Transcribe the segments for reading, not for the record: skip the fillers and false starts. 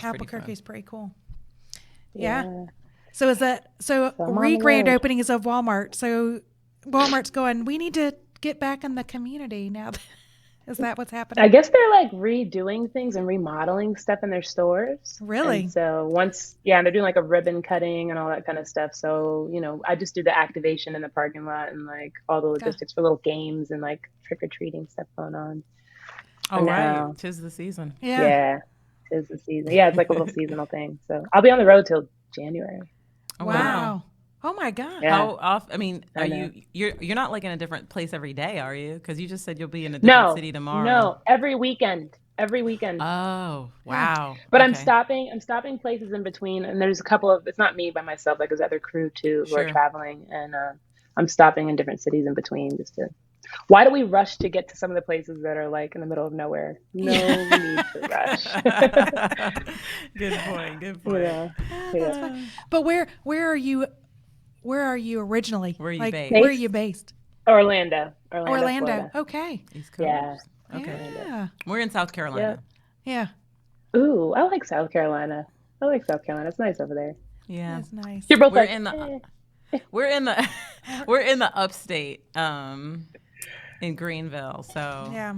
Albuquerque's pretty cool. Yeah. Yeah. So is that So I'm on the re-grand road. openings of Walmart? So Walmart's going, we need to get back in the community now. Is that what's I happening? guess they're like redoing things and remodeling stuff in their stores. And Really? so and they're doing like a ribbon cutting and all that kind of stuff. So, I just do the activation in the parking lot and like all the Go- logistics for little games and like trick or treating stuff going on for Oh, right. now. 'Tis the season. Yeah. Yeah, tis the season. Yeah, it's like a little seasonal thing. So I'll be on the road till January. Oh, wow. Wow. Oh my gosh. Yeah, How off? I mean, I know. you're not like in a different place every day, are you? Because you just said you'll be in a different No, city tomorrow. no, every weekend. Every weekend. Oh, Yeah. wow. But Okay. I'm stopping places in between, and there's a couple of. It's not me by myself. Like there's other crew too who are Sure. traveling, and I'm stopping in different cities in between just to. Why do we rush to get to some of the places that are like in the middle of nowhere? No need to rush. Good point. Good you point. know, That's yeah. fine. But where are you originally? Where are you Like based? where are Based you based? Orlando, Orlando. Florida. Okay. East Yeah, Coast. Okay. Orlando. Yeah. We're in South Carolina. Yep. Yeah. Ooh, I like South Carolina. I like South Carolina. It's nice over there. Yeah. That's nice. You're both We're like, in the eh. we're in the we're in the upstate in Greenville. So Yeah.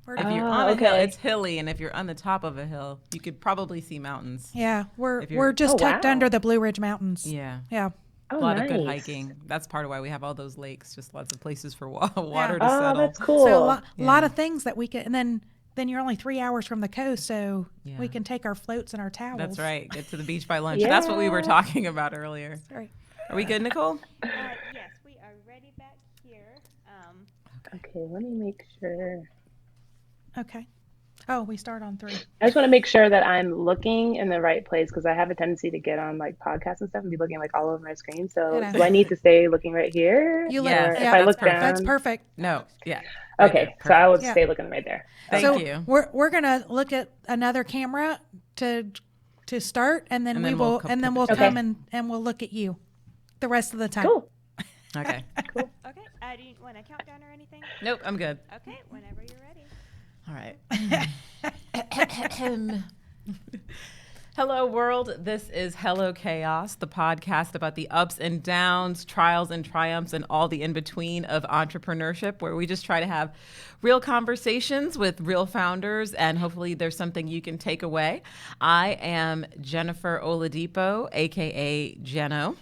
We're if you're on a hill, Okay. it's hilly, and if you're on the top of a hill, you could probably see mountains. yeah, If you're we're just Oh tucked under wow. the Blue Ridge Mountains. Yeah. Yeah. A Oh lot of good nice. hiking. That's part of why we have all those lakes, just lots of places for Yeah. water to Oh, settle. that's So a cool. lot Yeah. of things that we can, and then you're only 3 hours from the coast, so Yeah. we can take our floats and our towels. That's right. Get to the beach by lunch. That's what we were Yeah. talking about earlier. Sorry. Are we good, Nicole? Yes, we are ready back here. Okay, let me make sure. Okay. Oh, we start on 3. I just want to make sure that I'm looking in the right place because I have a tendency to get on like podcasts and stuff and be looking like all over my screen. You So know, do I need to stay looking right here? you look. Or Yes, if Yeah, I that's look that's perfect. down? perfect. No. Yeah. Right there. Okay, so I will Perfect. Yeah. stay looking right there. Thank So you. we're gonna look at another camera to start, and then And we then we'll will, co- and then put we'll the Okay. come and we'll look at you the rest of the time. Cool. Okay. Cool. Okay. Do you want to count down or anything? Nope, I'm good. Okay. Whenever you're ready. All right. Hello, world. This is Hello Chaos, the podcast about the ups and downs, trials and triumphs, and all the in between of entrepreneurship, where we just try to have real conversations with real founders, and hopefully there's something you can take away. I am Jennifer Oladipo, aka Jeno.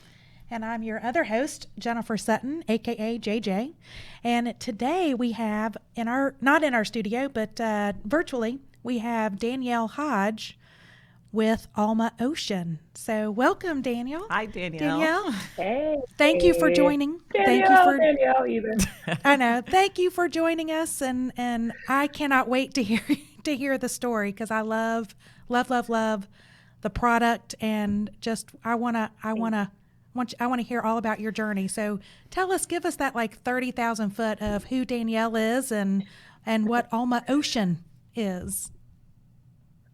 And I'm your other host, Jennifer Sutton, aka JJ. And today we have not in our studio, but virtually, we have Danielle Hodge with Alma Ocean. So welcome, Danielle. Hi, Danielle. Danielle, Hey. thank you for joining. Thank you for Danielle either. I know. Thank you for joining us, and I cannot wait to hear the story because I love the product, and just I wanna hear all about your journey. So give us that like 30,000 foot of who Danielle is and what Alma Ocean is.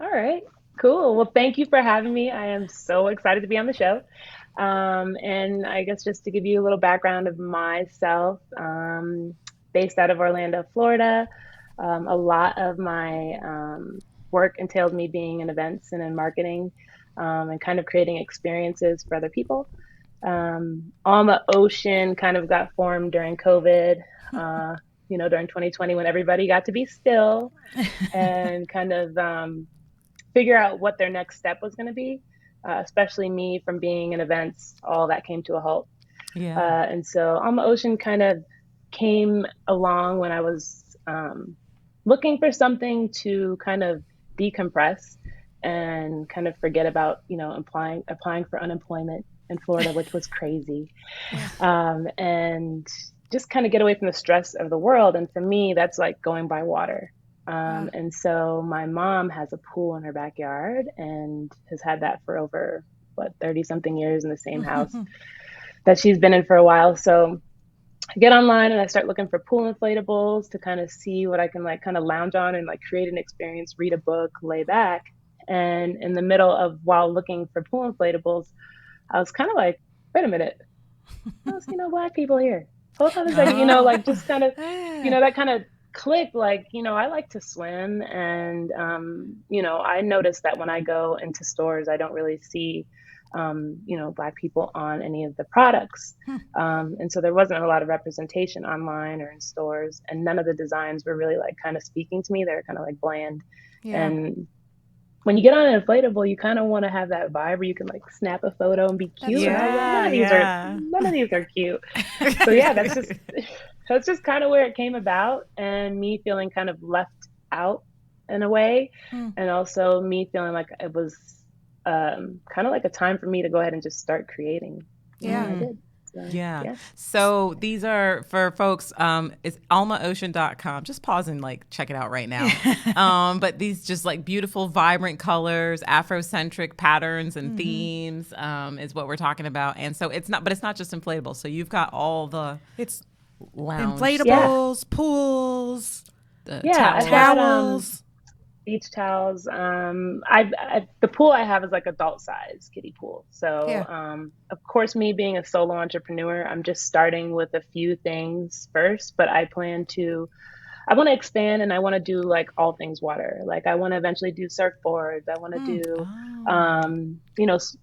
All right. Cool. Well, thank you for having me. I am so excited to be on the show. And I guess just to give you a little background of myself, based out of Orlando, Florida, a lot of my work entailed me being in events and in marketing and kind of creating experiences for other people. Alma Ocean kind of got formed during COVID, during 2020 when everybody got to be still and kind of figure out what their next step was going to be, especially me from being in events, all that came to a halt. Yeah. And so Alma Ocean kind of came along when I was looking for something to kind of decompress and kind of forget about, applying for unemployment in Florida, which was crazy. And just kind of get away from the stress of the world. And for me, that's like going by water. And so my mom has a pool in her backyard and has had that for over 30 something years in the same house that she's been in for a while. So I get online and I start looking for pool inflatables to kind of see what I can like kind of lounge on and like create an experience, read a book, lay back. And in the middle of while looking for pool inflatables, I was kind of like, wait a minute, Black people here. Hold on a second, like just kind of, that kind of clicked, like, I like to swim, and I noticed that when I go into stores, I don't really see Black people on any of the products. And so there wasn't a lot of representation online or in stores, and none of the designs were really like kind of speaking to me. They were kind of like bland. Yeah. And when you get on an inflatable, you kind of want to have that vibe where you can like snap a photo and be That's cute. And I was like, Yeah, yeah. none of these are cute. So yeah, that's just kind of where it came about, and me feeling kind of left out in a way, and also me feeling like it was kind of like a time for me to go ahead and just start creating. Yeah. And I did. So, Yeah. So these are for folks, it's almaocean.com. Just pause and like check it out right now. But these just like beautiful, vibrant colors, Afrocentric patterns and themes is what we're talking about. And so it's not just inflatable. So you've got all the It's lounge inflatables, pools, the Yeah, towels. I've got, towels. beach towels. The pool I have is like adult size kiddie pool. So, Yeah. of course, me being a solo entrepreneur, I'm just starting with a few things first, but I want to expand, and I want to do like all things water. Like I want to eventually do surfboards. I want to do,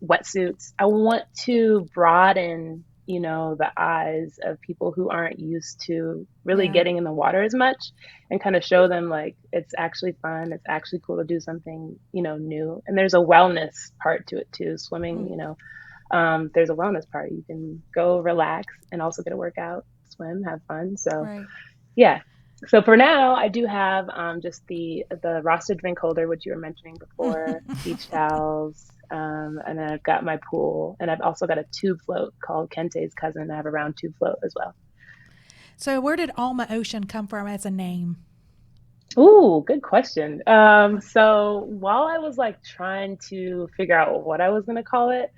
wetsuits. I want to broaden, the eyes of people who aren't used to really Yeah. getting in the water as much, and kind of show them like it's actually fun. It's actually cool to do something, new. And there's a wellness part to it too. Swimming, there's a wellness part. You can go relax and also get a workout, swim, have fun. So Right. yeah. So for now, I do have just the Rasta drink holder, which you were mentioning before, beach towels, and then I've got my pool, and I've also got a tube float called Kente's Cousin. I have a round tube float as well. So where did Alma Ocean come from as a name? Ooh, good question. So while I was like trying to figure out what I was gonna call it,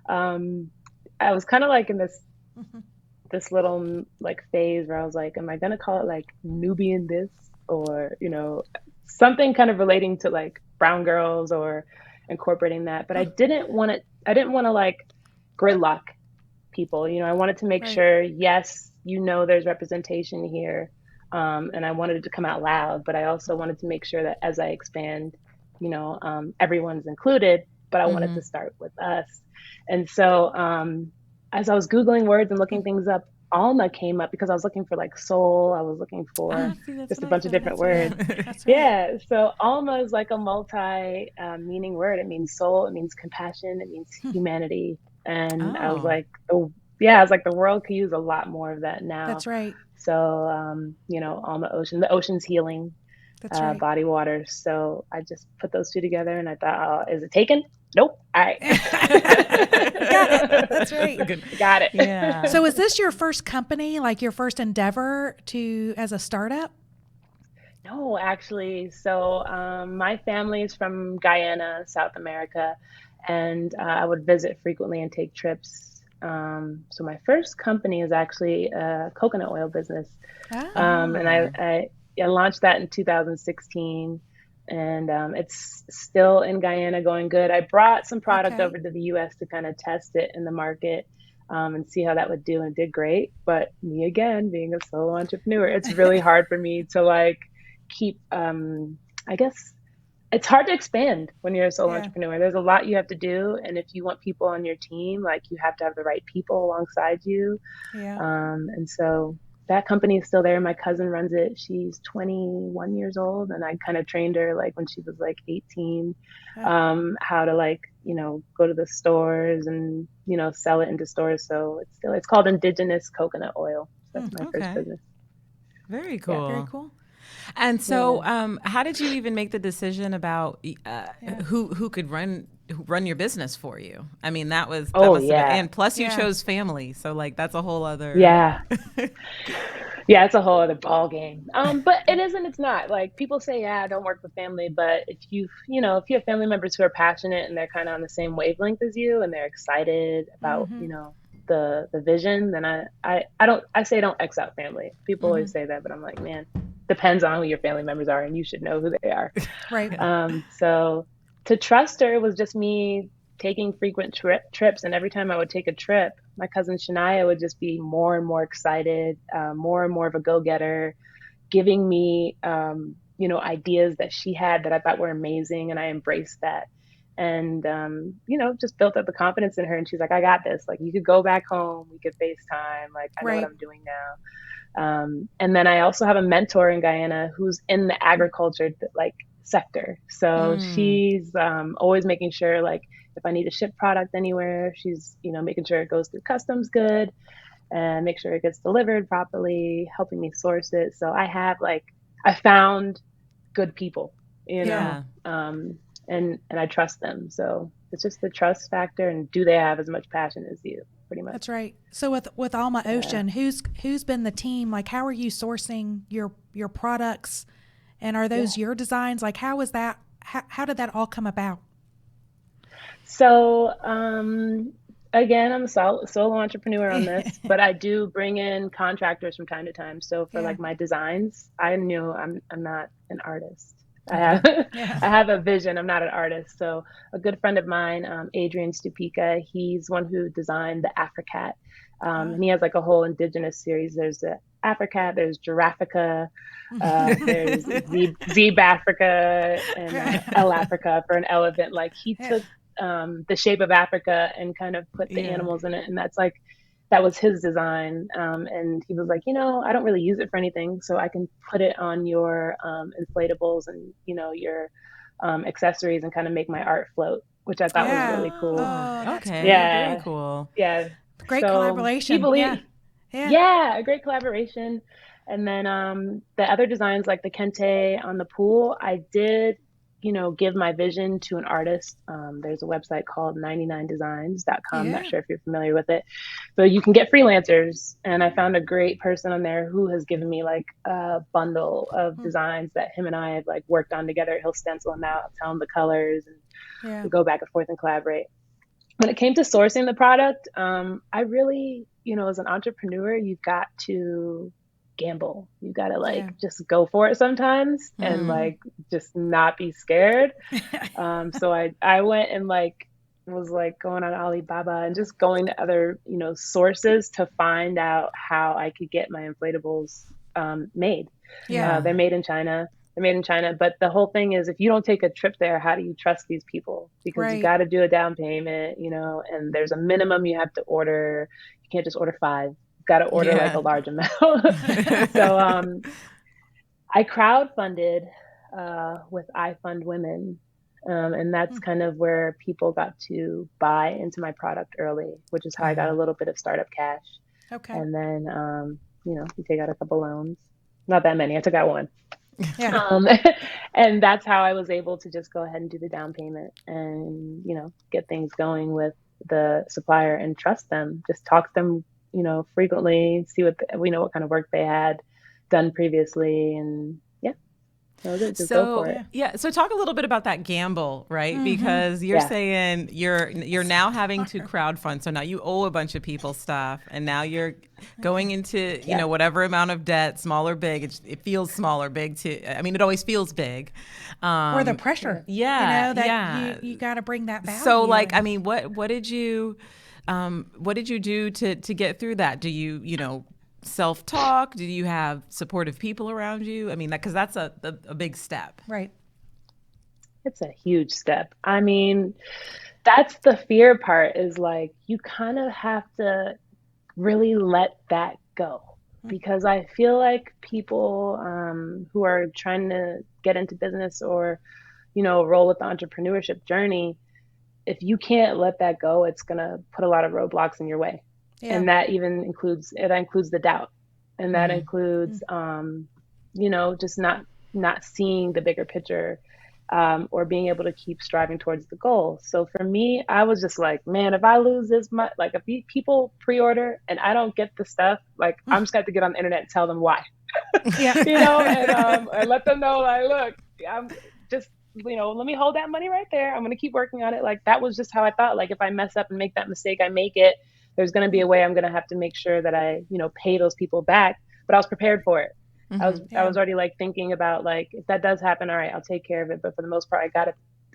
um, I was kind of like in this little like phase where I was like, am I gonna call it like Nubian this, or something kind of relating to like brown girls, or incorporating that. But I didn't want to like gridlock people. I wanted to make Right. sure, yes, there's representation here, and I wanted it to come out loud, but I also wanted to make sure that as I expand, everyone's included. But I wanted to start with us. And so as I was Googling words and looking things up, Alma came up because I was looking for like soul. I was looking for See, that's just a what I bunch of different thought. Yeah. words. That's right. Yeah. So Alma is like a multi meaning word. It means soul. It means compassion. It means humanity. And I was Oh. like, I was like, the world could use a lot more of that now. That's right. So, Alma Ocean, the ocean's healing, That's right. body water. So I just put those two together, and I thought, is it taken? Nope. All right. Got it. That's right. Got it. Yeah. So is this your first company, like your first endeavor as a startup? No, actually. So my family is from Guyana, South America, and I would visit frequently and take trips. So my first company is actually a coconut oil business, and Oh. I launched that in 2016, and it's still in Guyana, going good. I brought some product Okay. over to the U.S. to kind of test it in the market. And see how that would do, and it did great. But me again, being a solo entrepreneur, it's really hard for me to like keep I guess it's hard to expand when you're a solo Yeah. entrepreneur. There's a lot you have to do, and if you want people on your team, like you have to have the right people alongside you. Yeah. And so that company is still there. My cousin runs it. She's 21 years old, and I kind of trained her like when she was like 18, Yeah. how to like go to the stores and sell it into stores. So it's called Indigenous Coconut Oil. So that's my first Okay. business. Very Yeah. cool. Very cool. And so, Yeah. how did you even make the decision about Yeah. who could run your business for you? I mean, that Oh must have been, yeah. and plus you Yeah. chose family, so like that's a whole other. Yeah. Yeah, it's a whole other ball game. But it isn't, it's not. Like people say, yeah, don't work with family, but if you have family members who are passionate and they're kind of on the same wavelength as you, and they're excited about, the vision, then I say don't X out family. People always say that, but I'm like, man, depends on who your family members are, and you should know who they are. Right. So to trust her was just me taking frequent trips, and every time I would take a trip, my cousin Shania would just be more and more excited, more and more of a go-getter, giving me, ideas that she had that I thought were amazing. And I embraced that. And, just built up the confidence in her. And she's like, I got this. Like, you could go back home. We could FaceTime. Like, I know what Right. I'm doing now. And then I also have a mentor in Guyana who's in the agriculture like sector. So she's always making sure, like, if I need to ship product anywhere, she's making sure it goes through customs good and make sure it gets delivered properly, helping me source it. So I found good people, Yeah. and I trust them. So it's just the trust factor, and do they have as much passion as you? Pretty much. That's right. So with Alma Ocean, who's been the team? Like, how are you sourcing your products, and are those your designs? Like, how is that? How did that all come about? So, again, I'm a solo entrepreneur on this, but I do bring in contractors from time to time. So for Yeah. like my designs, I knew I'm not an artist. I have Yeah. I have a vision. I'm not an artist. So a good friend of mine, Adrian Stupika, he's one who designed the Africat. And he has like a whole indigenous series. There's the Africat, there's Giraffica, there's Zeb Africa, and El Africa for an elephant. Like, he took the shape of Africa and kind of put the animals in it. And that was his design. And he was like, I don't really use it for anything, so I can put it on your inflatables and, your accessories and kind of make my art float, which I thought was really cool. Oh, that's Okay. cool. Very cool. Yeah. Great So collaboration. Yeah. a great collaboration. And then the other designs, like the kente on the pool, I did, give my vision to an artist. There's a website called 99designs.com. Yeah. Not sure if you're familiar with it. So you can get freelancers. And I found a great person on there who has given me like a bundle of designs that him and I have like worked on together. He'll stencil them out, tell him the colors, and we go back and forth and collaborate. When it came to sourcing the product, I really, as an entrepreneur, you've got to gamble. You got to just go for it sometimes and like just not be scared. So I went and was going on Alibaba and just going to other, sources to find out how I could get my inflatables made. Yeah. They're made in China. But the whole thing is, if you don't take a trip there, how do you trust these people? Because you got to do a down payment, and there's a minimum you have to order. You can't just order 5. You've got to order like a large amount. So I crowdfunded with I Fund Women. And that's kind of where people got to buy into my product early, which is how I got a little bit of startup cash. Okay. And then, you take out a couple loans. Not that many. I took out one. Yeah. And that's how I was able to just go ahead and do the down payment and, get things going with the supplier and trust them. Just talk to them, frequently, see what kind of work they had done previously. And that was it. Just go for it. So talk a little bit about that gamble, right? Because you're saying you're now having to crowdfund. So now you owe a bunch of people stuff, and now you're going into whatever amount of debt, small or big. It feels small or big too. I mean, it always feels big. Or the pressure. Yeah. You got to bring that value. So I mean, what did you do to get through that? Do you self-talk? Do you have supportive people around you? I mean, because that's a big step. Right. It's a huge step. I mean, that's the fear part, is like, you kind of have to really let that go, because I feel like people who are trying to get into business or, roll with the entrepreneurship journey, if you can't let that go, it's going to put a lot of roadblocks in your way. Yeah. And that even includes the doubt, and that includes, just not seeing the bigger picture, or being able to keep striving towards the goal. So for me, I was just like, man, if I lose this much, like if people pre-order and I don't get the stuff, like I'm just got to get on the internet and tell them why, and let them know, like, look, I'm just, let me hold that money right there. I'm going to keep working on it. Like, that was just how I thought. Like, if I mess up and make that mistake, I make it. There's going to be a way I'm going to have to make sure that I, pay those people back. But I was prepared for it. I was already like thinking about, like, if that does happen, all right, I'll take care of it. But for the most part, I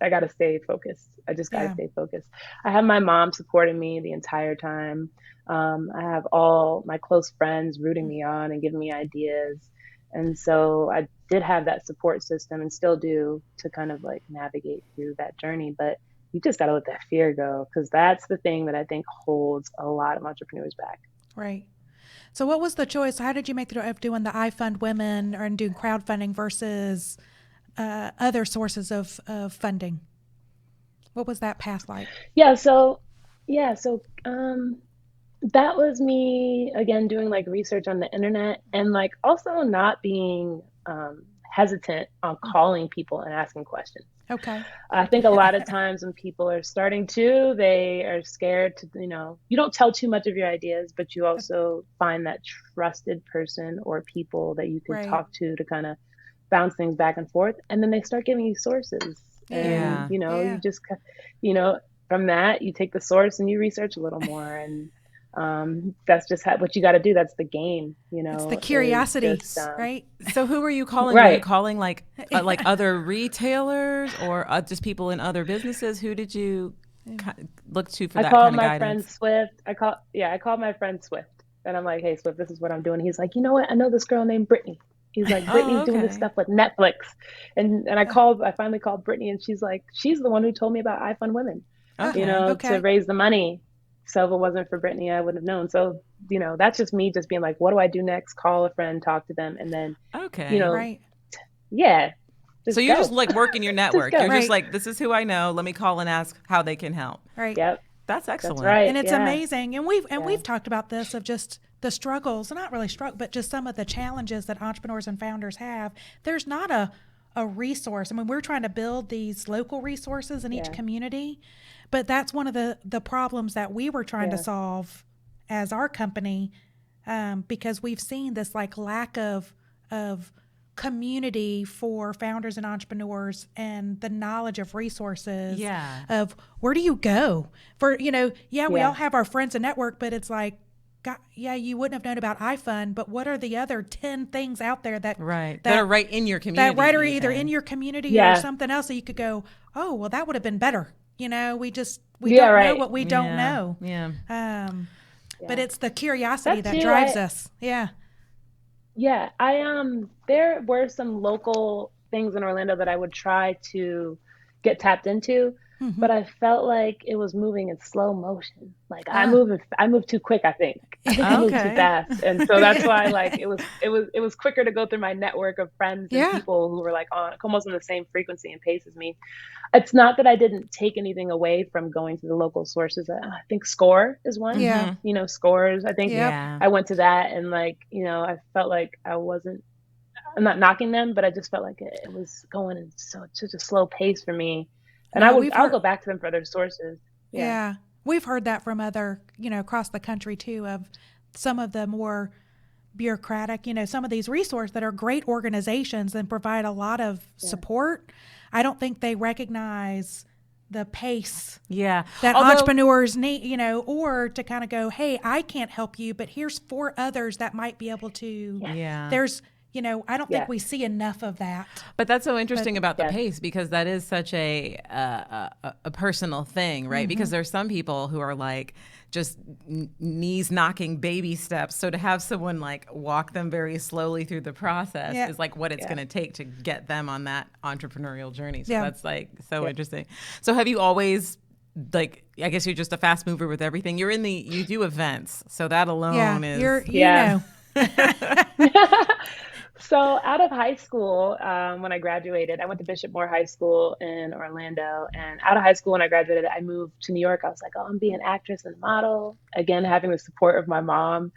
gotta stay focused. I just gotta stay focused. I have my mom supporting me the entire time. I have all my close friends rooting me on and giving me ideas. And so I did have that support system and still do to kind of like navigate through that journey. But you just got to let that fear go, because that's the thing that I think holds a lot of entrepreneurs back. Right. So what was the choice? How did you make the choice of doing the I Fund Women or doing crowdfunding versus other sources of funding? What was that path like? Yeah. So, yeah. So, that was me again doing like research on the internet, and like also not being hesitant on calling people and asking questions. Okay. I think a lot of times when people are starting to, they are scared to, you don't tell too much of your ideas, but you also find that trusted person or people that you can Right. talk to kind of bounce things back and forth. And then they start giving you sources. Yeah. And, Yeah. you just, from that, you take the source and you research a little more. And that's just what you got to do. That's the game, It's the curiosity, just, right? So who were you calling? Right. Were you calling like other retailers or just people in other businesses? Who did you look to for that kind of guidance? I called my friend Swift. I called my friend Swift, and I'm like, "Hey, Swift, this is what I'm doing." He's like, "You know what? I know this girl named Brittany." He's like, "Brittany's doing this stuff with Netflix," and I finally called Brittany, and she's like, she's the one who told me about I Fund Women, to raise the money. So if it wasn't for Brittany, I wouldn't have known. So that's just me, just being like, what do I do next? Call a friend, talk to them, and then right. Yeah. So you're just like working your network. You're Right. just like, this is who I know. Let me call and ask how they can help. Right. Yep. That's excellent. That's right. And it's Yeah. amazing. And we've talked about this, of just the struggles, not really struggle, but just some of the challenges that entrepreneurs and founders have. There's not a resource. I mean, we're trying to build these local resources in each community, but that's one of the problems that we were trying to solve as our company, because we've seen this like lack of community for founders and entrepreneurs, and the knowledge of resources of where do you go for, we all have our friends and network, but it's like, God, you wouldn't have known about iFund, but what are the other 10 things out there that are right in your community, that are either in your community or something else that you could go, oh, well, that would have been better. We don't know what we don't know. But it's the curiosity that drives us. Yeah. Yeah, there were some local things in Orlando that I would try to get tapped into, but I felt like it was moving in slow motion. Like I moved too quick, I think. I moved too fast. And so that's why like it was quicker to go through my network of friends and people who were like almost on the same frequency and pace as me. It's not that I didn't take anything away from going to the local sources. I think SCORE is one. Yeah. SCOREs. I think I went to that, and like, I felt like I'm not knocking them, but I just felt like it was going in such a slow pace for me. And I'll go back to them for other sources. Yeah. We've heard that from other, across the country too, of some of the more bureaucratic, some of these resources that are great organizations and provide a lot of support. I don't think they recognize the pace that entrepreneurs need, or to kind of go, hey, I can't help you, but here's 4 others that might be able to. There's, I don't think we see enough of that. But that's so interesting about the pace, because that is such a personal thing, right? Because there's some people who are like just knees knocking baby steps. So to have someone like walk them very slowly through the process is like what it's going to take to get them on that entrepreneurial journey. So that's like so interesting. So have you always, like, I guess you're just a fast mover with everything. You do events. So that alone is. You know. So out of high school, when I graduated, I went to Bishop Moore High School in Orlando. And out of high school, when I graduated, I moved to New York. I was like, oh, I'm being an actress and model. Again, having the support of my mom.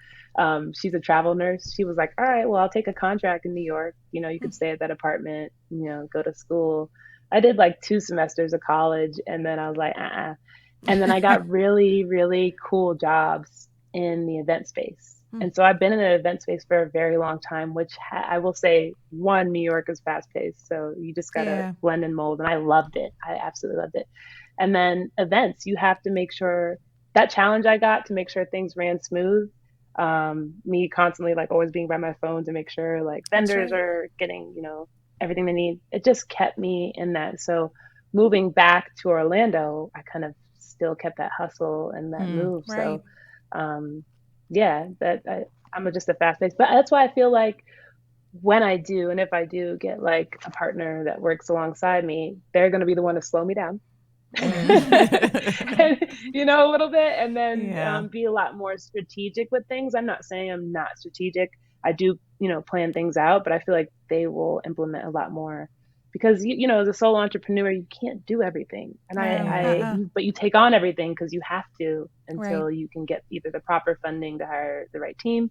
She's a travel nurse. She was like, all right, well, I'll take a contract in New York. You could stay at that apartment, go to school. I did like 2 semesters of college, and then I was like, And then I got really, really cool jobs in the event space. And so I've been in the event space for a very long time, which I will say, one, New York is fast paced. So you just got to blend and mold. And I loved it. I absolutely loved it. And then events, you have to make sure that challenge I got to make sure things ran smooth. Me constantly like always being by my phone to make sure like vendors are getting, everything they need. It just kept me in that. So moving back to Orlando, I kind of still kept that hustle and that move. Right. So, I'm just a fast pace, but that's why I feel like when I do, and if I do get like a partner that works alongside me, they're going to be the one to slow me down. And, a little bit, and then Yeah. be a lot more strategic with things. I'm not saying I'm not strategic. I do, plan things out, but I feel like they will implement a lot more because as a solo entrepreneur, you can't do everything. And No. but you take on everything because you have to Right. until you can get either the proper funding to hire the right team,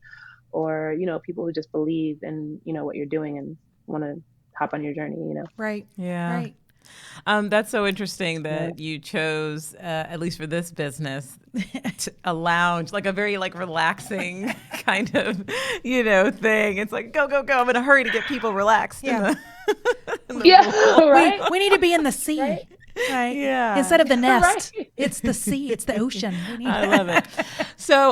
or people who just believe in what you're doing and want to hop on your journey. Right. Yeah. Right. That's so interesting that you chose, at least for this business, a lounge, like a very relaxing kind of, thing. It's like, go, go, go. I'm in a hurry to get people relaxed. Yeah. In the pool. Right. We need to be in the sea. Right. Right. Yeah. Instead of the nest, Right. it's the sea. It's the ocean. I love it. So,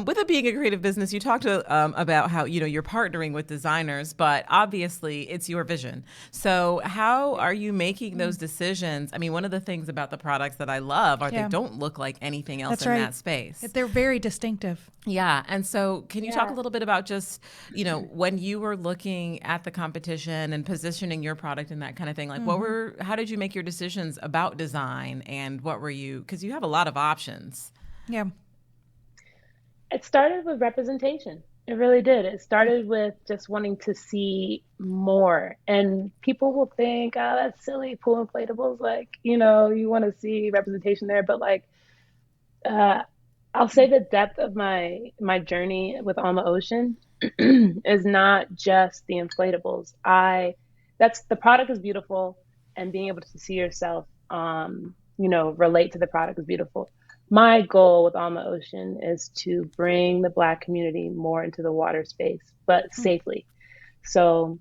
with it being a creative business, you talked about how you're partnering with designers, but obviously it's your vision. So, how are you making those decisions? I mean, one of the things about the products that I love are they don't look like anything else That's in right. that space. They're very distinctive. Yeah, and so can you talk a Yeah. little bit about just when you were looking at the competition and positioning your product and that kind of thing? Like, how did you make your decisions about design, and what were you? Because you have a lot of options. Yeah. It started with representation. It really did. It started with just wanting to see more. And people will think, oh, that's silly, pool inflatables. Like, you want to see representation there. But like, uh, I'll say the depth of my journey with Alma Ocean is not just the inflatables. That's the product is beautiful, and being able to see yourself, relate to the product is beautiful. My goal with Alma Ocean is to bring the Black community more into the water space, but safely. So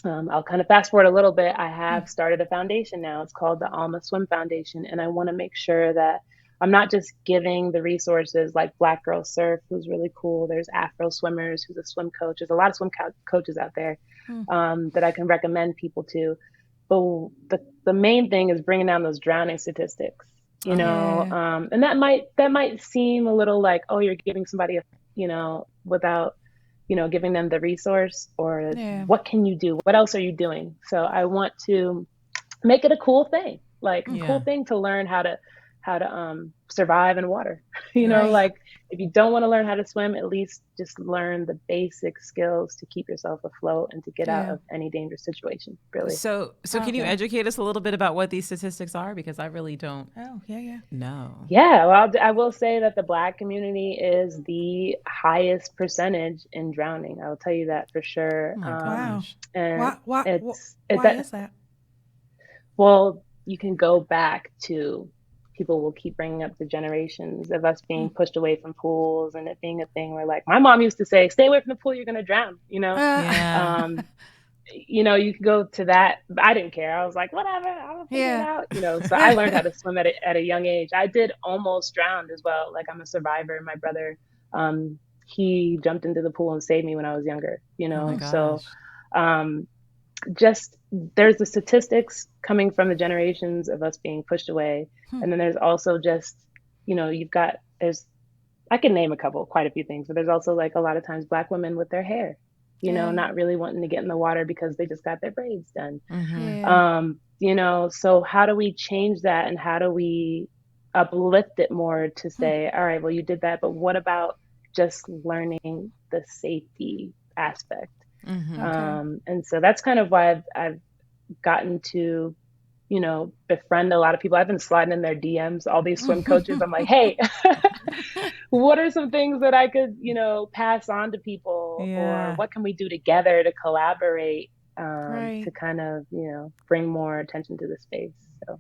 I'll kind of fast forward a little bit. I have started a foundation now. It's called the Alma Swim Foundation, and I want to make sure that I'm not just giving the resources like Black Girl Surf, who's really cool. There's Afro Swimmers, who's a swim coach. There's a lot of swim coaches out there that I can recommend people to. But the main thing is bringing down those drowning statistics. And that might seem a little like, oh, you're giving somebody without giving them the resource, or what can you do? What else are you doing? So I want to make it a cool thing, like a cool thing to learn how to survive in water. Like if you don't want to learn how to swim, at least just learn the basic skills to keep yourself afloat and to get out of any dangerous situation, really. So can you educate us a little bit about what these statistics are? Because I really don't know. Yeah, well, I will say that the Black community is the highest percentage in drowning. I will tell you that for sure. Oh my gosh. And Why is that? Well, you can go back to, people will keep bringing up the generations of us being pushed away from pools, and it being a thing where, like, my mom used to say, stay away from the pool, you're going to drown, Yeah. You could go to that. I didn't care. I was like, whatever, I'll figure it out. So I learned how to swim at a young age. I did almost drowned as well. Like, I'm a survivor. My brother, he jumped into the pool and saved me when I was younger, Oh my gosh. So just, there's the statistics coming from the generations of us being pushed away. And then there's also just, I can name quite a few things, but there's also, like, a lot of times Black women with their hair, not really wanting to get in the water because they just got their braids done. So how do we change that, and how do we uplift it more to say, all right, well, you did that, but what about just learning the safety aspect? And so that's kind of why I've gotten to, befriend a lot of people. I've been sliding in their DMs, all these swim coaches. I'm like, hey, what are some things that I could, pass on to people, or what can we do together to collaborate, to kind of, bring more attention to the space. So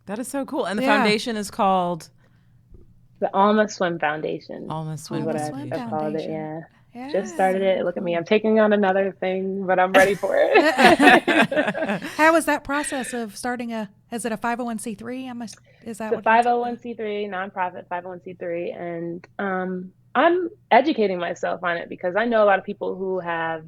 That is so cool. And the foundation is called the Alma Swim Foundation. Alma Swim is what Foundation. I've called it. Yeah. Just started it. Look at me. I'm taking on another thing, but I'm ready for it. How was that process of starting is it a 501c3? Is that it's a 501c3, nonprofit 501c3. And I'm educating myself on it because I know a lot of people who have,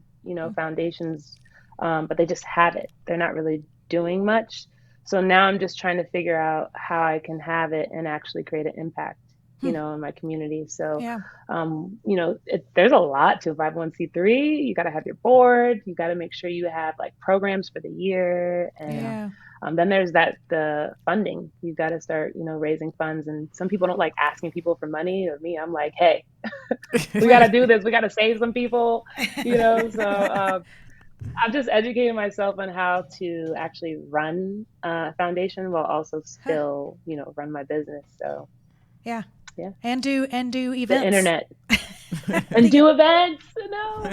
foundations, but they just have it. They're not really doing much. So now I'm just trying to figure out how I can have it and actually create an impact. you know, in my community. So, Yeah. you know, there's a lot to a 501c3. You got to have your board. You got to make sure you have like programs for the year. And Yeah. then there's the funding. You got to start, you know, raising funds. And some people don't like asking people for money. Or me, I'm like, hey, we got to do this. We got to save some people, you know. So I'm just educating myself on how to actually run a foundation while also still, you know, run my business. So Yeah. yeah. And do events. The internet. And do events, you know.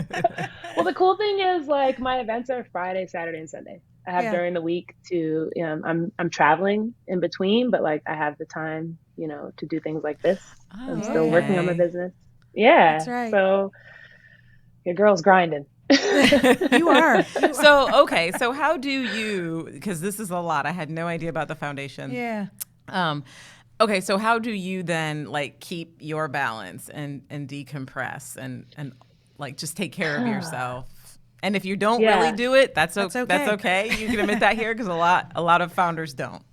Well, the cool thing is like my events are Friday, Saturday, and Sunday. I have during the week to, you know, I'm traveling in between, but like I have the time, you know, to do things like this. I'm still working on my business. Yeah. That's right. So your girl's grinding. You are. So, okay. So how do you, because this is a lot. I had no idea about the foundation. Yeah. Okay. So how do you then like keep your balance and decompress and like just take care of yourself? And if you don't really do it, that's okay. That's okay. You can admit that here because a lot of founders don't.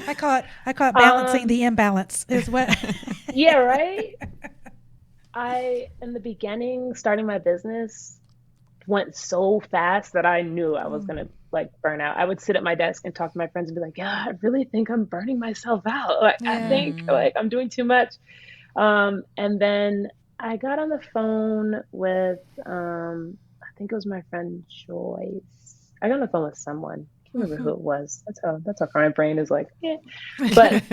I call it balancing the imbalance is what. Yeah, right. In the beginning, starting my business went so fast that I knew I was gonna like burn out. I would sit at my desk and talk to my friends and be like, "Yeah, I really think I'm burning myself out. Like, I think like I'm doing too much." And then I got on the phone with I think it was my friend Joyce. I got on the phone with someone. I can't remember who it was. That's how my brain is like. Eh. But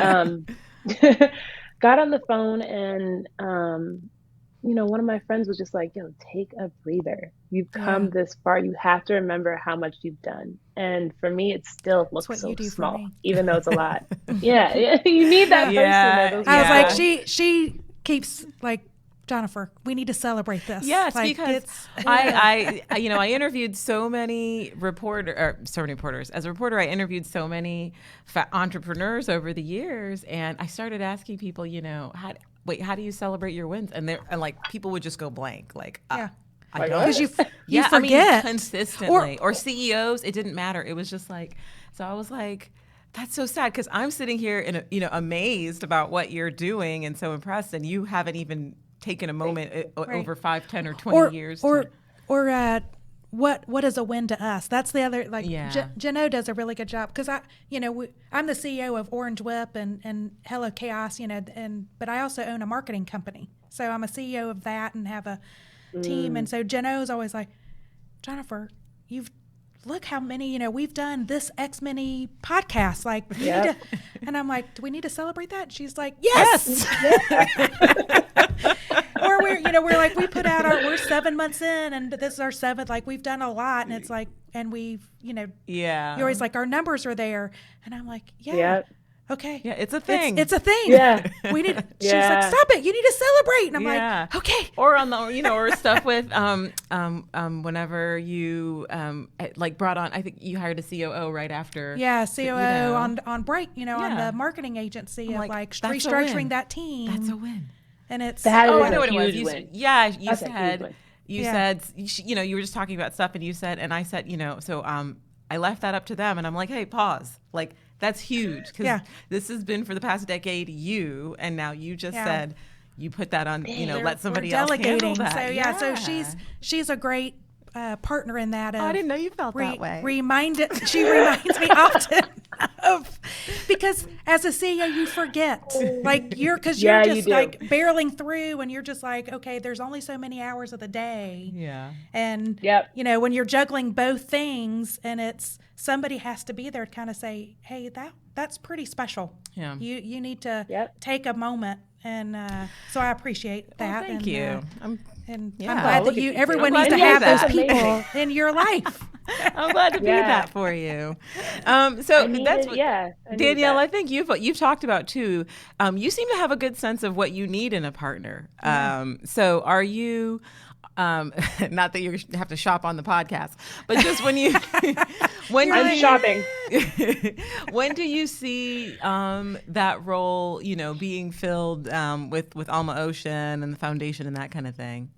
got on the phone and you know, one of my friends was just like, "Yo, take a breather. You've come this far. You have to remember how much you've done." And for me, it still looks so small, even though it's a lot. Yeah, you need that person. I was like, she keeps like, Jennifer, we need to celebrate this. Yes, like, because I you know, I interviewed so many reporters. As a reporter, I interviewed so many entrepreneurs over the years, and I started asking people, you know, how do you celebrate your wins? And like people would just go blank, like I don't, because you forget. I mean, consistently, or CEOs. It didn't matter. It was just like, so I was like, that's so sad because I'm sitting here in you know, amazed about what you're doing and so impressed, and you haven't even taken a moment over 5, 10, or 20 years. Or what is a win to us? That's the other, like, Jeno does a really good job because I'm the CEO of Orange Whip and Hello Chaos, you know, but I also own a marketing company. So I'm a CEO of that and have a team. And so Jeno's always like, "Jennifer, look how many, you know, we've done this X many podcasts. Like, we need to," and I'm like, "Do we need to celebrate that?" And she's like, "Yes." Or we're like, we put out we're 7 months in and this is our 7th, like we've done a lot. And it's like, and we've, you know, you're always like, our numbers are there. And I'm like, okay. Yeah, it's a thing. It's a thing. Yeah. We need. She's like, "Stop it! You need to celebrate." And I'm like, "Okay." Or on the, you know, or stuff with whenever you like brought on, I think you hired a COO right after. Yeah, COO you know. on break. You know, on the marketing agency of like that's restructuring that team. That's a win. And it's I know what it was. Win. You said you know, you were just talking about stuff, and you said, and I said, you know, so I left that up to them, and I'm like, hey, pause, like. That's huge because this has been for the past decade and now you just said you put that on, you know, let somebody else handle that. So she's a great partner in that. I didn't know you felt that way. She reminds me often of, because as a CEO you forget, like you're just like barreling through and you're just like, okay, there's only so many hours of the day. Yeah. And you know, when you're juggling both things and it's somebody has to be there to kind of say, hey, that's pretty special. Yeah. You need to take a moment. And so I appreciate that. Well, thank you. I'm glad that everyone needs to have those people in your life. I'm glad to be that for you. So that's what, Danielle, I think you've talked about too. You seem to have a good sense of what you need in a partner. So are you, not that you have to shop on the podcast, but just when I'm shopping. When do you see that role, you know, being filled with Alma Ocean and the foundation and that kind of thing?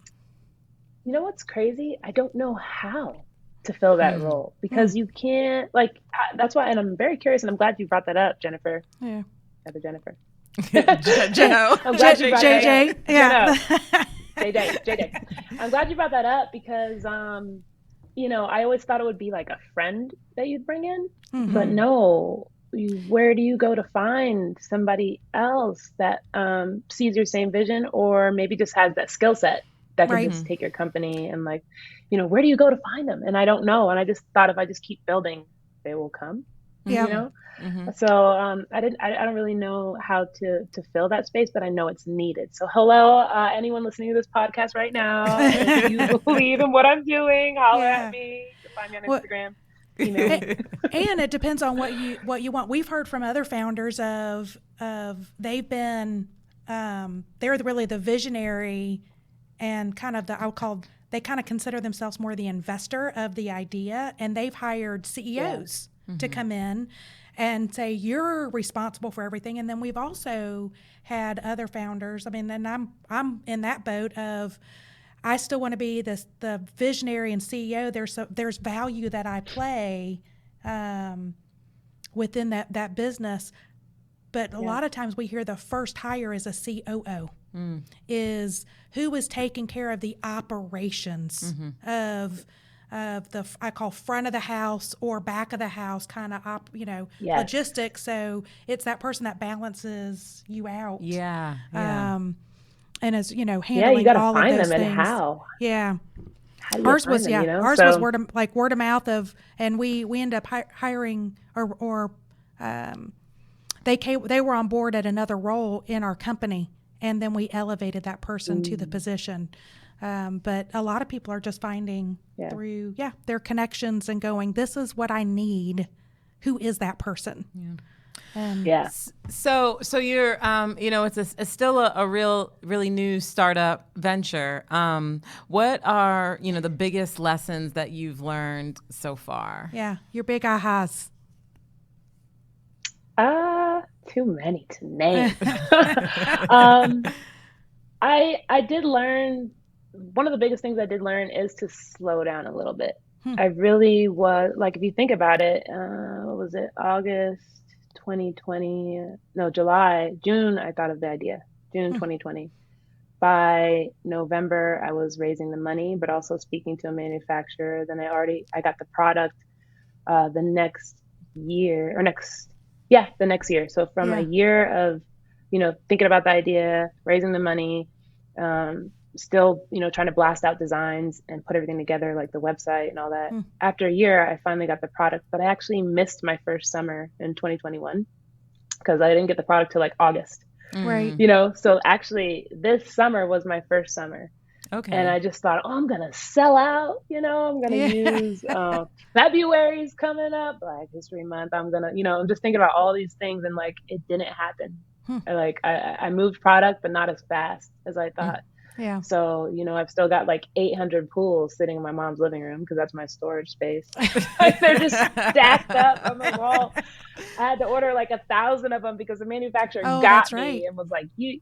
You know what's crazy? I don't know how to fill that role because you can't, like, that's why, and I'm very curious, and I'm glad you brought that up, Jennifer. Yeah. Other Jennifer. Joe. I'm glad you brought that JJ, up. yeah. JJ. I'm glad you brought that up because, I always thought it would be like a friend that you'd bring in, but no, where do you go to find somebody else that sees your same vision or maybe just has that skill set that can Right. just take your company and like, where do you go to find them? And I don't know. And I just thought if I just keep building, they will come, Yeah. So I don't really know how to fill that space, but I know it's needed. So hello, anyone listening to this podcast right now, if you believe in what I'm doing, holler Yeah. at me. You can find me on Well, Instagram. Email me. And it depends on what you want. We've heard from other founders of they've been they're really the visionary and kind of they kind of consider themselves more the investor of the idea, and they've hired CEOs to come in and say you're responsible for everything. And then we've also had other founders. I mean, and I'm in that boat of I still want to be the visionary and CEO. There's value that I play within that business. But a lot of times we hear the first hire is a COO, is who is taking care of the operations of the I call front of the house or back of the house kind of logistics. So it's that person that balances you out. Yeah. And is handling you got to all find of those them things. and how. Yeah. How do you Ours find was them, ours So, was word of mouth and we ended up hiring or they were on board at another role in our company, and then we elevated that person to the position. But a lot of people are just finding through their connections and going, this is what I need. Who is that person? So you're, it's still a really new startup venture. What are, the biggest lessons that you've learned so far? Yeah, your big ahas. Too many to name. I did learn, one of the biggest things I did learn is to slow down a little bit. I really was, like, if you think about it, what was it, August 2020? No, June, I thought of the idea, June 2020. By November, I was raising the money, but also speaking to a manufacturer. Then I got the product the next year. So from a year of, thinking about the idea, raising the money, still, trying to blast out designs and put everything together, like the website and all that. After a year, I finally got the product, but I actually missed my first summer in 2021 because I didn't get the product till like August. Right. So actually this summer was my first summer. Okay. And I just thought, I'm going to sell out, I'm going to use, February's coming up, Black History Month. I'm going to, I'm just thinking about all these things, and like, it didn't happen. I moved product, but not as fast as I thought. Yeah. So, I've still got like 800 pools sitting in my mom's living room because that's my storage space. They're just stacked up on the wall. I had to order like 1,000 of them because the manufacturer got me and was like, they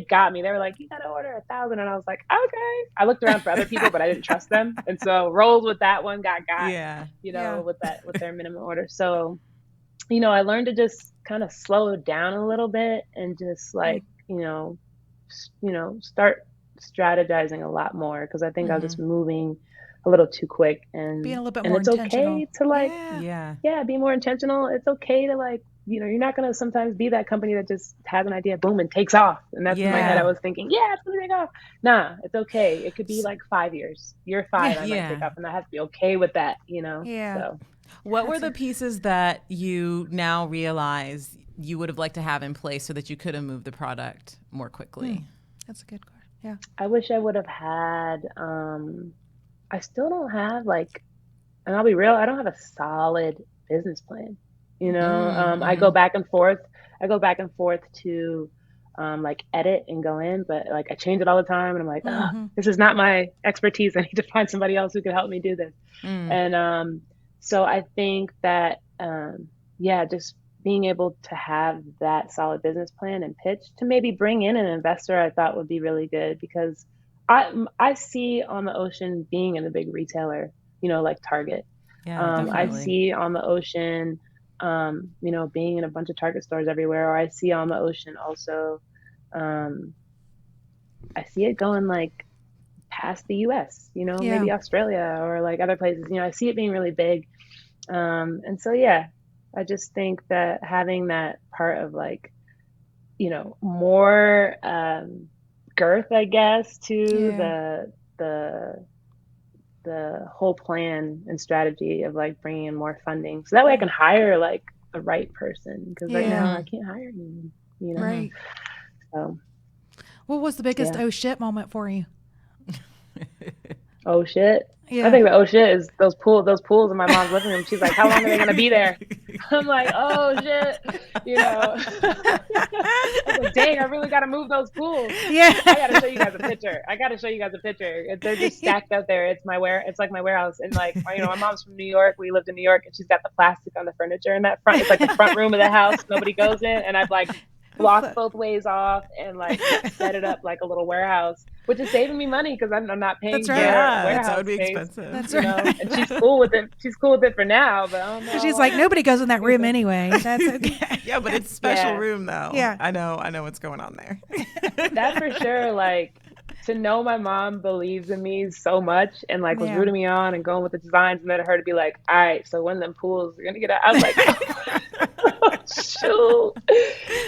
got me. They were like, you got to order 1,000. And I was like, okay. I looked around for other people, but I didn't trust them. And so rolled with that one, got, with their minimum order. So, I learned to just kind of slow down a little bit and just like, start strategizing a lot more, because I think I was just moving a little too quick, and being a little bit more it's intentional. okay to like, be more intentional. It's okay to like, you're not going to sometimes be that company that just has an idea, boom, and takes off. And that's in my head. I was thinking, it's going to take off. Nah, it's okay. It could be like 5 years. Year 5, I might take off, and I have to be okay with that, Yeah. So. What were the pieces that you now realize you would have liked to have in place so that you could have moved the product more quickly? That's a good question. Yeah. I wish I would have had, I still don't have like, and I'll be real, I don't have a solid business plan. I go back and forth. To like edit and go in, but like I change it all the time, and I'm like, this is not my expertise. I need to find somebody else who can help me do this. And so I think that just being able to have that solid business plan and pitch to maybe bring in an investor, I thought would be really good, because I see On the Ocean being in a big retailer, like Target. Yeah, I see On the Ocean being in a bunch of Target stores everywhere, or I see Alma Ocean also. I see it going like past the US, Yeah. maybe Australia or like other places. I see it being really big. And so, yeah, I just think that having that part of like, more girth, I guess, to Yeah. the the whole plan and strategy of like bringing in more funding, so that way I can hire like the right person, because right Yeah. now I can't hire anyone. Right. So What was the biggest yeah. oh shit moment for you? Oh shit. I Yeah. think the oh shit is those pools in my mom's living room. She's like, how long are they gonna be there? I'm like, oh shit. I was like, dang, I really gotta move those pools. Yeah. I gotta show you guys a picture. They're just stacked out there. It's like my warehouse. And like, my mom's from New York. We lived in New York, and she's got the plastic on the furniture in that front. It's like the front room of the house. Nobody goes in. And I've like blocked both ways off and like set it up like a little warehouse, which is saving me money because I'm not paying That's for right. Yeah, that warehouse would be space. expensive. That's And right. she's cool with it. She's cool with it for now, but I don't know. She's like, nobody goes in that room anyway. That's okay. Yeah, but it's a special Yeah. room though. Yeah. I know what's going on there. That for sure. Like, to know my mom believes in me so much and like was Yeah. rooting me on and going with the designs, and then her to be like, all right, so when them pools are gonna get out, I was like, oh, shoot.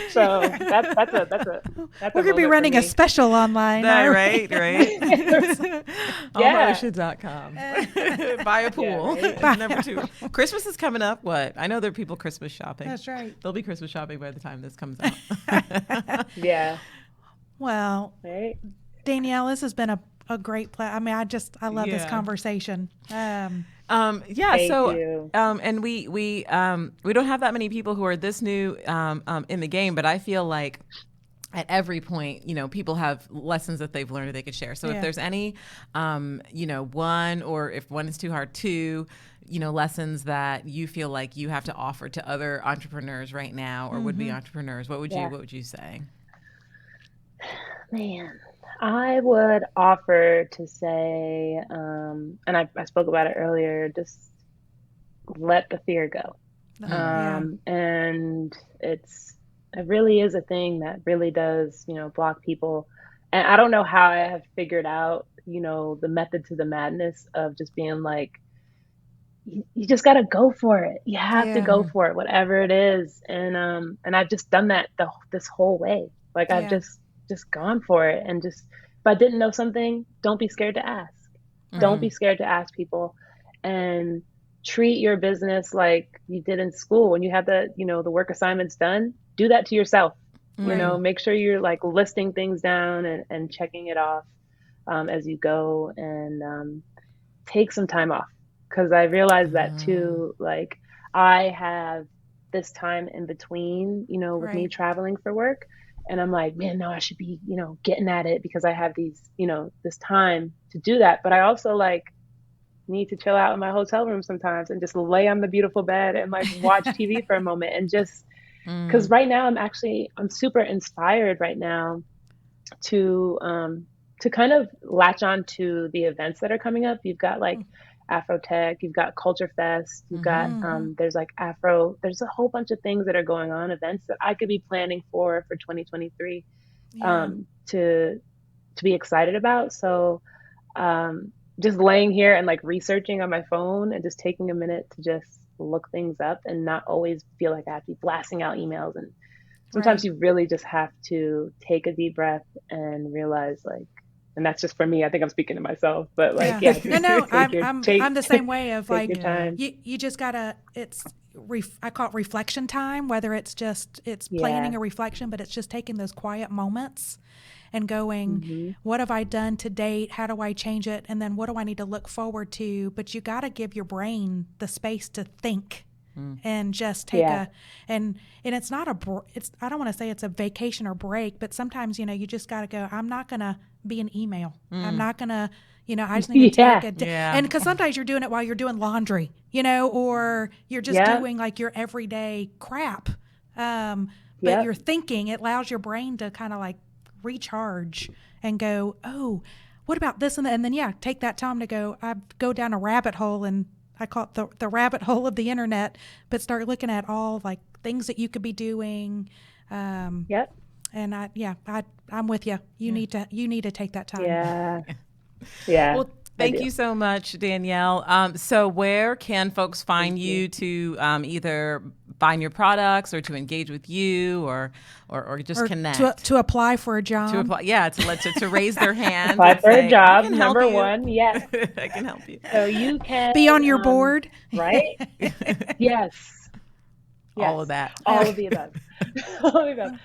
So that's We're gonna be running a special online. That, aren't we? right. Yeah. AlmaOcean.com. Buy a pool. Yeah, right. Number 2. Christmas is coming up. What? I know there are people Christmas shopping. That's right. There'll be Christmas shopping by the time this comes out. Yeah. Well, Right. Danielle, this has been a great play. I mean, I love this Yeah. conversation. Yeah. Thank So, you. and we don't have that many people who are this new in the game, but I feel like at every point, people have lessons that they've learned that they could share. So Yeah. if there's any, one, or if one is too hard, two, lessons that you feel like you have to offer to other entrepreneurs right now or would-be entrepreneurs, what would you say? Man, I would offer to say, and I spoke about it earlier, just let the fear go. Yeah. And it really is a thing that really does, block people. And I don't know how I have figured out, the method to the madness of just being like, you just got to go for it. You have to go for it, whatever it is. And I've just done that this whole way. Like I've just gone for it. And just, if I didn't know something, don't be scared to ask. Don't be scared to ask people, and treat your business like you did in school. When you have the work assignments done, do that to yourself. Make sure you're like listing things down and checking it off as you go, and take some time off. Because I realized that too. Like, I have this time in between, with me traveling for work. And I'm like, man, no, I should be, getting at it because I have these, this time to do that. But I also like need to chill out in my hotel room sometimes and just lay on the beautiful bed and like watch TV for a moment, and just because right now I'm super inspired right now to kind of latch on to the events that are coming up. You've got like Afrotech, you've got Culture Fest, you've got there's like there's a whole bunch of things that are going on, events that I could be planning for 2023 to be excited about. So just laying here and like researching on my phone and just taking a minute to just look things up and not always feel like I have to be blasting out emails. And sometimes you really just have to take a deep breath and realize, like, and that's just for me. I think I'm speaking to myself, but like, no, I'm the same way of like, your time. you just gotta, I call it reflection time, whether it's planning a reflection, but it's just taking those quiet moments and going, what have I done to date? How do I change it? And then what do I need to look forward to? But you got to give your brain the space to think and just take and it's not I don't want to say it's a vacation or break, but sometimes, you just got to go, I'm not going to be an email. I'm not going to, I just need to take and because sometimes you're doing it while you're doing laundry, or you're just doing like your everyday crap. But you're thinking, it allows your brain to kind of like recharge and go, oh, what about this and that? And then take that time to go down a rabbit hole and I call it the rabbit hole of the internet, but start looking at all like things that you could be doing. Yep. And I'm with you. You need to take that time. Yeah. Yeah. Well, thank you so much, Danielle. So where can folks find you to either find your products or to engage with you or just connect? To apply for a job. To apply, to raise their hand. Apply and for say, a job, "I can help number you." one. Yes. I can help you. So you can Be on your board. Right? Yes. All of that. All of the above. All of the above.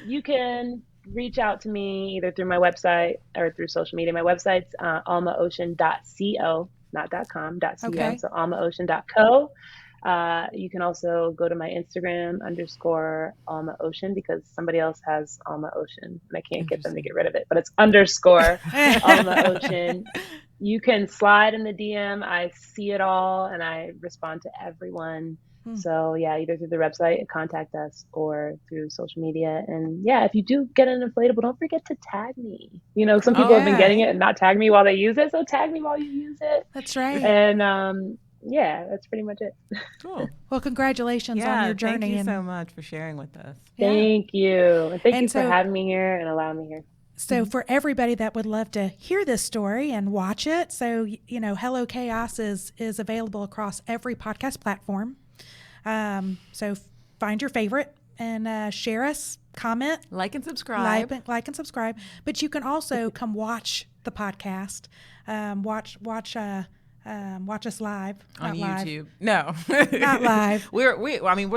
You can reach out to me either through my website or through social media. My website's almaocean.co, not .com, .co. Okay. So almaocean.co. You can also go to my Instagram _Alma Ocean because somebody else has Alma Ocean and I can't get them to get rid of it, but it's _ Alma Ocean. You can slide in the DM. I see it all and I respond to everyone. So yeah, either through the website, contact us, or through social media. And yeah, if you do get an inflatable, don't forget to tag me. You know, some people have been getting it and not tag me while they use it. So tag me while you use it. That's right. And yeah, that's pretty much it. Cool. Well, congratulations on your journey. Thank you so much for sharing with us. Thank you. And thank you so, for having me here and allowing me here. So for everybody that would love to hear this story and watch it, so, you know, Hello Chaos is available across every podcast platform. So find your favorite and share us, comment, like and subscribe. Like and subscribe. But you can also come watch the podcast. Watch us live on YouTube. Live. No, not live. We're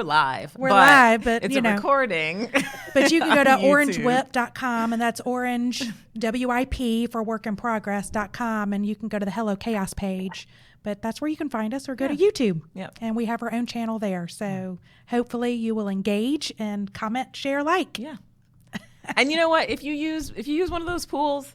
live. We're live, but it's you know, recording. But you can go to orangewhip.com, and that's orange WIP for workinprogress.com, and you can go to the Hello Chaos page. But that's where you can find us, or go to YouTube. Yep. And we have our own channel there. So hopefully you will engage and comment, share, like. Yeah. And you know what? If you use one of those pools,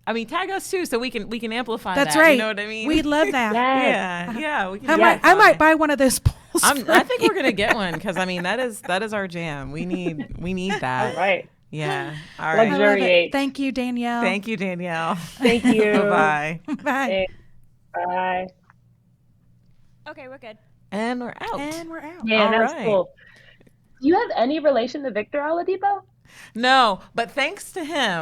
I mean, tag us too, so we can amplify that. That's right. You know what I mean? We'd love that. Yeah. We can I might buy one of those pools. I think we're gonna get one because I mean that is our jam. We need that. All right. Yeah. All right. Luxuriate. Thank you, Danielle. Thank you, Danielle. Thank you. Bye. Bye. Bye. Okay, we're good. And we're out. Yeah, that was cool. Do you have any relation to Victor Oladipo? No, but thanks to him,